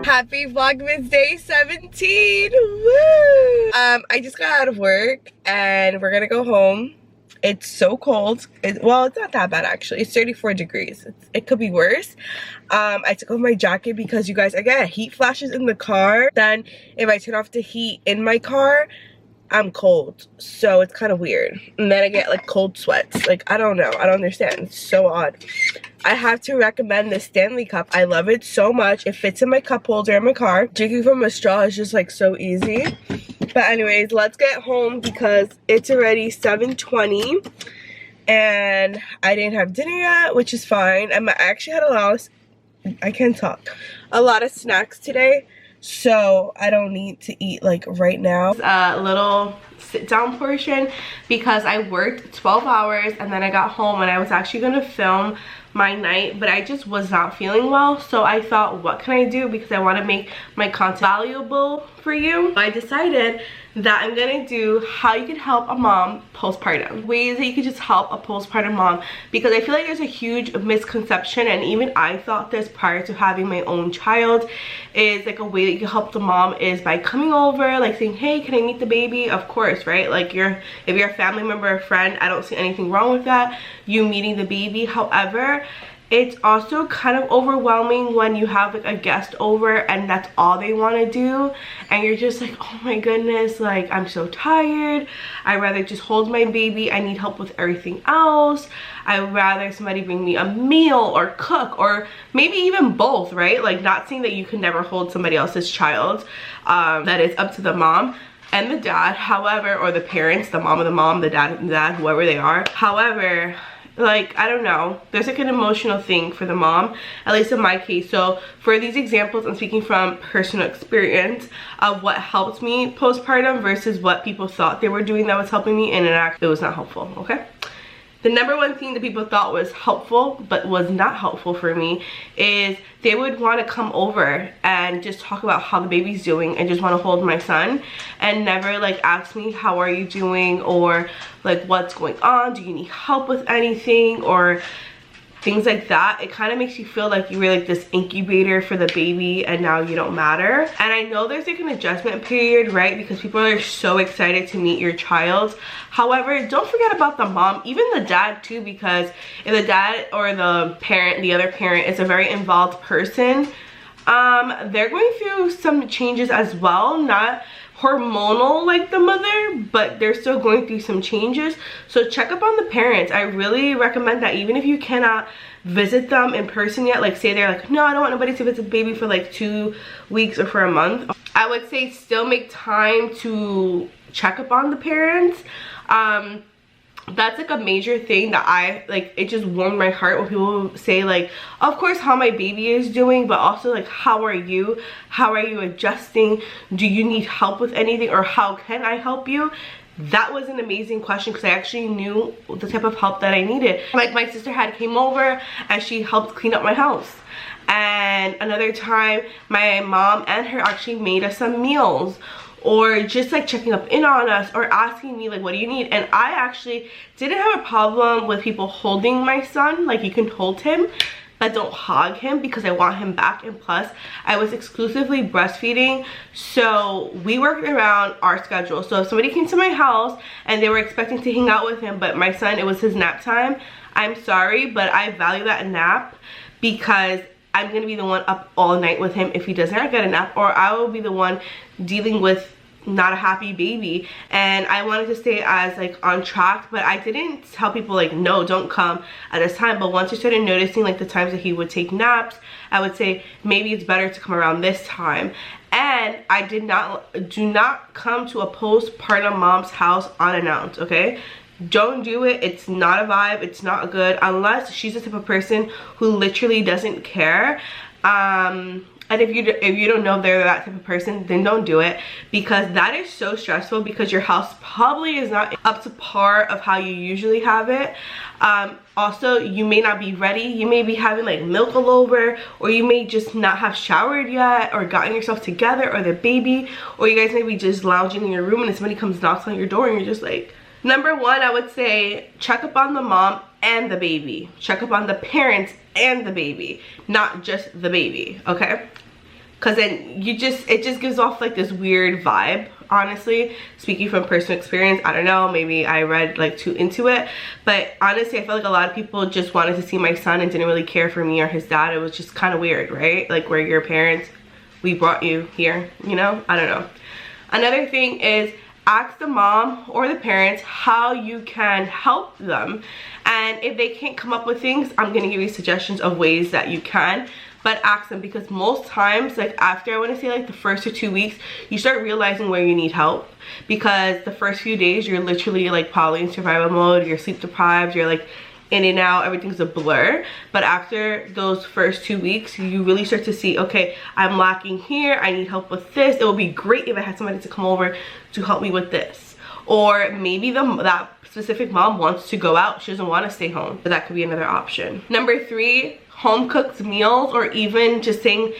Happy Vlogmas Day 17! Woo! I just got out of work and we're gonna go home. It's so cold. Well, it's not that bad actually. It's 34 degrees. It could be worse. I took off my jacket because you guys, I get heat flashes in the car. Then if I turn off the heat in my car, I'm cold. So it's kind of weird. And then I get like cold sweats. Like, I don't know. I don't understand. It's so odd. I have to recommend this Stanley cup. I love it so much. It fits in my cup holder in my car. Drinking from a straw is just like so easy. But anyways, let's get home because it's already 7:20 and I didn't have dinner yet, which is fine. I actually had a lot of snacks today, so I don't need to eat like right now. A little sit down portion because I worked 12 hours and then I got home and I was actually gonna film my night, but I just was not feeling well, so I thought, what can I do, because I want to make my content valuable for you. I decided that I'm gonna do how you can help a mom postpartum, ways that you can just help a postpartum mom, because I feel like there's a huge misconception, and even I thought this prior to having my own child, is like a way that you can help the mom is by coming over, like saying, hey, can I meet the baby? Of course, right? Like, if you're a family member or friend, I don't see anything wrong with that, you meeting the baby. However, it's also kind of overwhelming when you have like a guest over and that's all they want to do, and you're just like, oh my goodness, like I'm so tired, I'd rather just hold my baby, I need help with everything else, I'd rather somebody bring me a meal or cook, or maybe even both, right? Like, not saying that you can never hold somebody else's child, that is up to the mom and the dad, however, or the parents, the mom of the mom, the dad and the dad, whoever they are. However, like, I don't know, there's like an emotional thing for the mom, at least in my case. So for these examples, I'm speaking from personal experience of what helped me postpartum versus what people thought they were doing that was helping me, and it was not helpful, okay? The number one thing that people thought was helpful but was not helpful for me is they would want to come over and just talk about how the baby's doing and just want to hold my son and never like ask me, how are you doing, or like what's going on, do you need help with anything, or things like that. It kind of makes you feel like you were like this incubator for the baby and now you don't matter. And I know there's like an adjustment period, right? Because people are so excited to meet your child. However, don't forget about the mom, even the dad too, because if the dad or the parent, the other parent, is a very involved person, they're going through some changes as well. Not hormonal like the mother, but they're still going through some changes. So check up on the parents. I really recommend that, even if you cannot visit them in person yet. Like, say they're like, no, I don't want nobody to visit the baby for like 2 weeks or for a month, I would say still make time to check up on the parents. That's like a major thing that I like, it just warmed my heart when people say like, of course, how my baby is doing, but also like, how are you adjusting, do you need help with anything, or how can I help you? That was an amazing question because I actually knew the type of help that I needed. Like, my sister came over and she helped clean up my house, and another time my mom and her actually made us some meals, or just like checking up in on us or asking me like, what do you need? And I actually didn't have a problem with people holding my son. Like, you can hold him, but don't hog him, because I want him back. And plus, I was exclusively breastfeeding, so we worked around our schedule. So if somebody came to my house and they were expecting to hang out with him, but my son, it was his nap time, I'm sorry, but I value that nap, because I'm gonna be the one up all night with him if he does not get a nap, or I will be the one dealing with not a happy baby. And I wanted to stay as like on track, but I didn't tell people like, no, don't come at this time. But once I started noticing like the times that he would take naps, I would say maybe it's better to come around this time. And I do not come to a postpartum mom's house unannounced, okay? Don't do it. It's not a vibe. It's not good unless she's the type of person who literally doesn't care. And if you don't know if they're that type of person, then don't do it, because that is so stressful, because your house probably is not up to par of how you usually have it. Also, you may not be ready. You may be having like milk all over, or you may just not have showered yet or gotten yourself together, or the baby, or you guys may be just lounging in your room and somebody comes knocks on your door and you're just like, number one, I would say check up on the mom and the baby. Check up on the parents and the baby, not just the baby, okay? because then it just gives off like this weird vibe. Honestly, speaking from personal experience, I don't know, maybe I read like too into it, but honestly I feel like a lot of people just wanted to see my son and didn't really care for me or his dad. It was just kind of weird, right? Like, we're your parents, we brought you here, you know? I don't know. Another thing is, ask the mom or the parents how you can help them, and if they can't come up with things, I'm gonna give you suggestions of ways that you can. But ask them, because most times, like after, I want to say like the first or 2 weeks, you start realizing where you need help, because the first few days you're literally like probably in survival mode, you're sleep deprived, you're like in and out, everything's a blur. But after those first 2 weeks, you really start to see, okay, I'm lacking here, I need help with this. It would be great if I had somebody to come over to help me with this. Or maybe that specific mom wants to go out, she doesn't want to stay home, so that could be another option. Number 3, home cooked meals, or even just saying,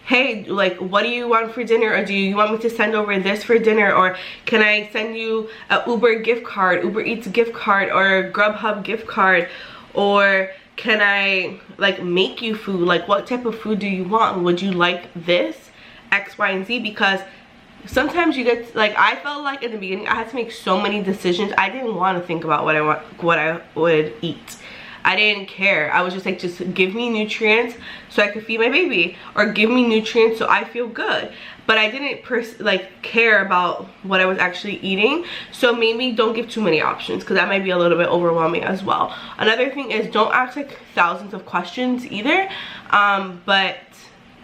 hey, like, what do you want for dinner, or do you want me to send over this for dinner, or can I send you a Uber gift card, Uber Eats gift card, or Grubhub gift card, or can I like make you food? Like, what type of food do you want? Would you like this, X, Y, and Z? Because sometimes you get, like, I felt like in the beginning I had to make so many decisions. I didn't want to think about what I would eat. I didn't care. I was just like, just give me nutrients so I could feed my baby, or give me nutrients so I feel good. But I didn't care about what I was actually eating. So maybe don't give too many options, because that might be a little bit overwhelming as well. Another thing is, don't ask like thousands of questions either, but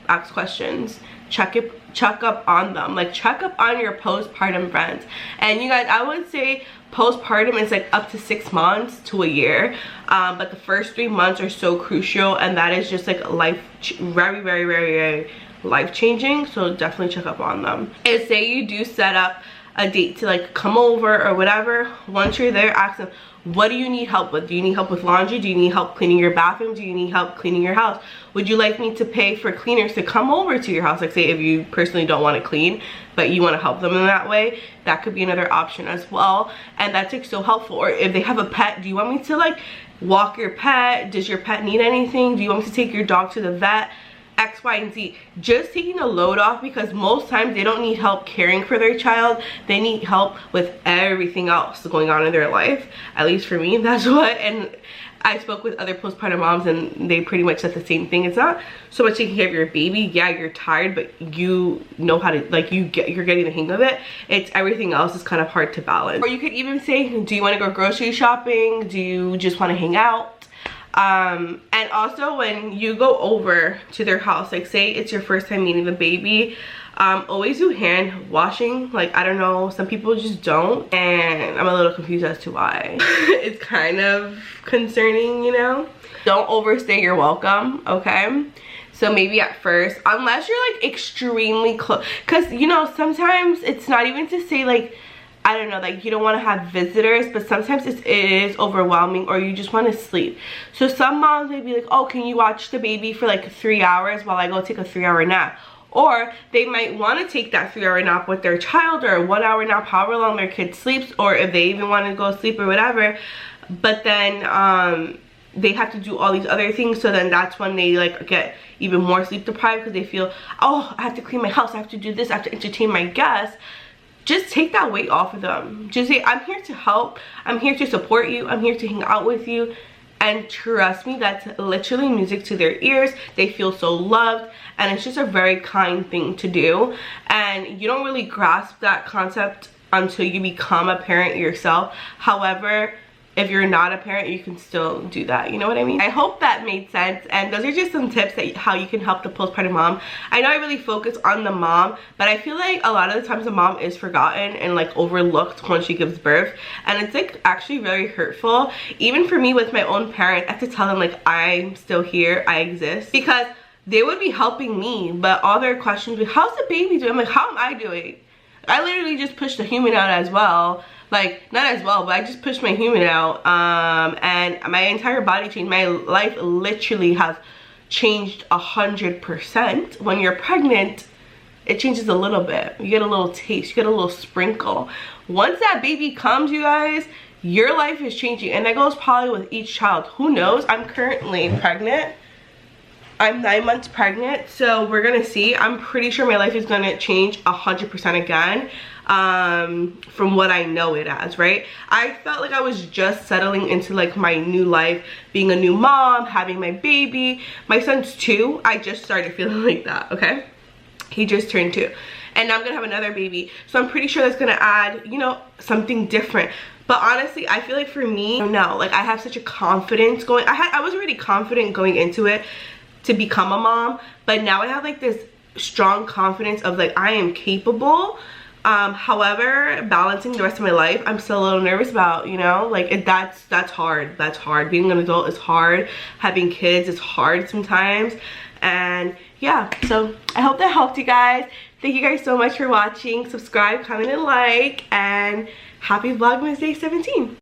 ask questions. Check up on them. Like, check up on your postpartum friends. And you guys, I would say postpartum is like up to 6 months to a year, but the first 3 months are so crucial, and that is just like very, very, very, very life-changing. So definitely check up on them. And say you do set up a date to like come over or whatever, once you're there, ask them, what do you need help with? Do you need help with laundry? Do you need help cleaning your bathroom? Do you need help cleaning your house? Would you like me to pay for cleaners to come over to your house? Like, say if you personally don't want to clean, but you want to help them in that way, that could be another option as well. And that's like so helpful. Or if they have a pet, do you want me to like walk your pet? Does your pet need anything? Do you want me to take your dog to the vet? X, Y, and Z. Just taking the load off, because most times they don't need help caring for their child, they need help with everything else going on in their life. At least for me, that's what. And I spoke with other postpartum moms, and they pretty much said the same thing. It's not so much taking care of your baby. Yeah, you're tired, but you know how to, like, you're getting the hang of it. It's everything else is kind of hard to balance. Or you could even say, do you want to go grocery shopping? Do you just want to hang out? And also when you go over to their house, like say it's your first time meeting the baby, always do hand washing. Like, I don't know, some people just don't, and I'm a little confused as to why. It's kind of concerning, you know. Don't overstay your welcome, okay? So maybe at first, unless you're like extremely close, because you know sometimes it's not even to say like, I don't know, like you don't want to have visitors, but sometimes it is overwhelming, or you just want to sleep. So some moms may be like, oh, can you watch the baby for like 3 hours while I go take a 3-hour nap? Or they might want to take that 3-hour nap with their child, or a 1-hour nap, however long their kid sleeps, or if they even want to go sleep or whatever. But then they have to do all these other things, so then that's when they like get even more sleep deprived, because they feel, oh, I have to clean my house, I have to do this, I have to entertain my guests. Just take that weight off of them. Just say, I'm here to help, I'm here to support you, I'm here to hang out with you. And trust me, that's literally music to their ears. They feel so loved, and it's just a very kind thing to do. And you don't really grasp that concept until you become a parent yourself. However, if you're not a parent, you can still do that, you know what I mean? I hope that made sense, and those are just some tips that how you can help the postpartum mom. I know I really focus on the mom, but I feel like a lot of the times the mom is forgotten and like overlooked when she gives birth, and it's like actually very hurtful. Even for me with my own parents, I have to tell them like I'm still here, I exist, because they would be helping me, but all their questions would be, how's the baby doing? I'm like, how am I doing? I literally just pushed the human out as well. Like, not as well, but I just pushed my human out, and my entire body changed. My life literally has changed 100%. When you're pregnant, it changes a little bit. You get a little taste, you get a little sprinkle. Once that baby comes, you guys, your life is changing, and that goes probably with each child. Who knows? I'm currently pregnant. I'm 9 months pregnant, so we're gonna see. I'm pretty sure my life is gonna change 100% again, from what I know it as, right? I felt like I was just settling into like my new life, being a new mom, having my baby. My son's 2. I just started feeling like that, okay? He just turned 2. And now I'm gonna have another baby. So I'm pretty sure that's gonna add, you know, something different. But honestly, I feel like for me, I don't know, like I have such a confidence going. I was already confident going into it to become a mom, but now I have like this strong confidence of like I am capable. However, balancing the rest of my life, I'm still a little nervous about, you know, like that's hard. That's hard. Being an adult is hard. Having kids is hard sometimes. And yeah, so I hope that helped you guys. Thank you guys so much for watching. Subscribe, comment, and like, and happy Vlogmas Day 17.